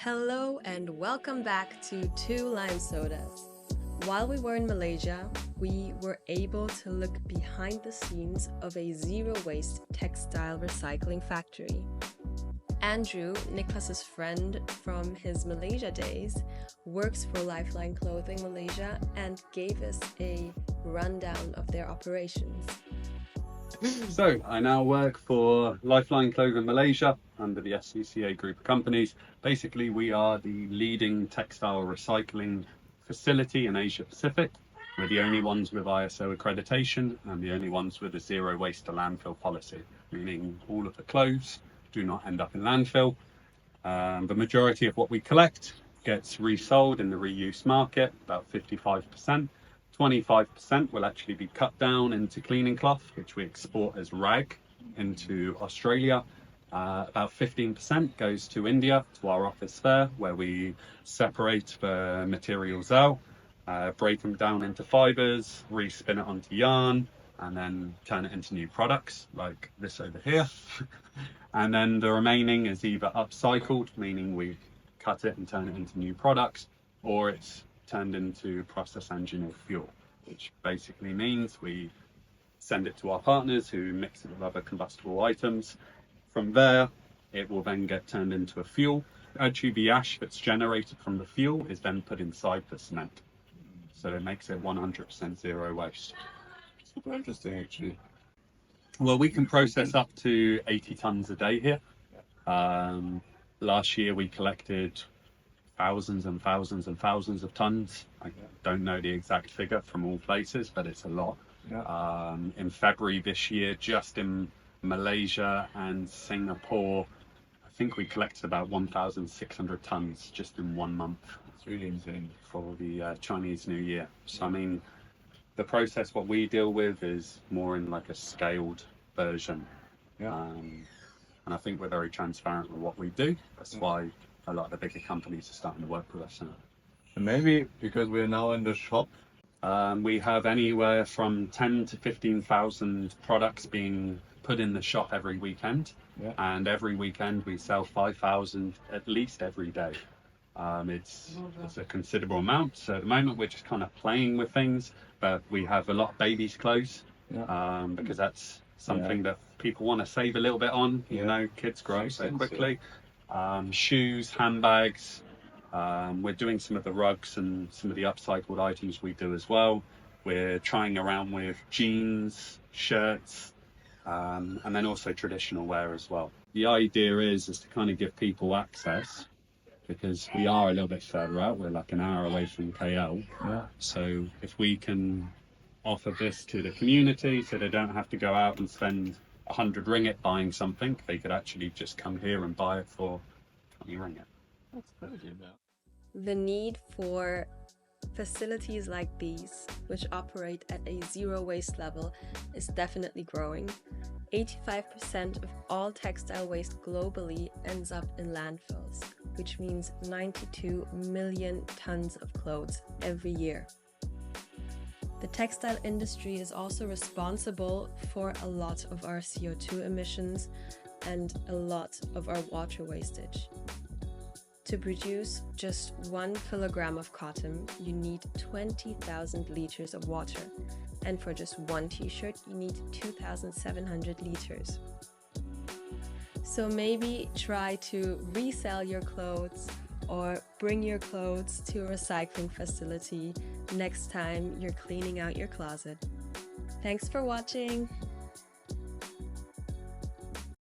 Hello and welcome back to Two Lime Sodas. While we were in Malaysia, we were able to look behind the scenes of a zero-waste textile recycling factory. Andrew, Niklas's friend from his Malaysia days, works for Life Line Clothing Malaysia and gave us a rundown of their operations. So I now work for Life Line Clothing Malaysia under the SCCA group of companies. Basically, we are the leading textile recycling facility in Asia Pacific. We're the only ones with ISO accreditation and the only ones with a zero waste to landfill policy, meaning all of the clothes do not end up in landfill. The majority of what we collect gets resold in the reuse market, about 55%. 25% will actually be cut down into cleaning cloth, which we export as rag into Australia. About 15% goes to India, to our office there, where we separate the materials out, break them down into fibers, respin it onto yarn, and then turn it into new products like this over here. And then the remaining is either upcycled, meaning we cut it and turn it into new products, or it's turned into process engineered fuel, which basically means we send it to our partners who mix it with other combustible items. From there, it will then get turned into a fuel. Actually, the ash that's generated from the fuel is then put inside the cement. So it makes it 100% zero waste. Super interesting, actually. Well, we can process up to 80 tons a day here. Last year we collected thousands and thousands and thousands of tons. I don't know the exact figure from all places, but it's a lot. Yeah. In February this year, just in Malaysia and Singapore, I think we collected about 1,600 tons just in 1 month. It's really insane. For the Chinese New Year. So I mean, the process what we deal with is more in like a scaled version. Yeah. And I think we're very transparent with what we do. That's why a lot of the bigger companies are starting to work with us now. And maybe because we're now in the shop. We have anywhere from 10 to 15,000 products being put in the shop every weekend. Yeah. And every weekend we sell 5,000 at least every day. It's a considerable amount. So at the moment we're just kind of playing with things, but we have a lot of babies' clothes, because that's something that people want to save a little bit on. You know, kids grow up so quickly. Shoes, handbags. We're doing some of the rugs and some of the upcycled items we do as well. We're trying around with jeans, shirts, and then also traditional wear as well. The idea is to kind of give people access, because we are a little bit further out. We're like an hour away from KL. Yeah. So if we can offer this to the community so they don't have to go out and spend 100 ringgit buying something, they could actually just come here and buy it for 20 ringgit. That's crazy. The need for facilities like these, which operate at a zero waste level, is definitely growing. 85% of all textile waste globally ends up in landfills, which means 92 million tons of clothes every year. The textile industry is also responsible for a lot of our CO2 emissions and a lot of our water wastage. To produce just 1 kilogram of cotton, you need 20,000 liters of water. And for just one t-shirt, you need 2,700 liters. So maybe try to resell your clothes or bring your clothes to a recycling facility next time you're cleaning out your closet. Thanks for watching!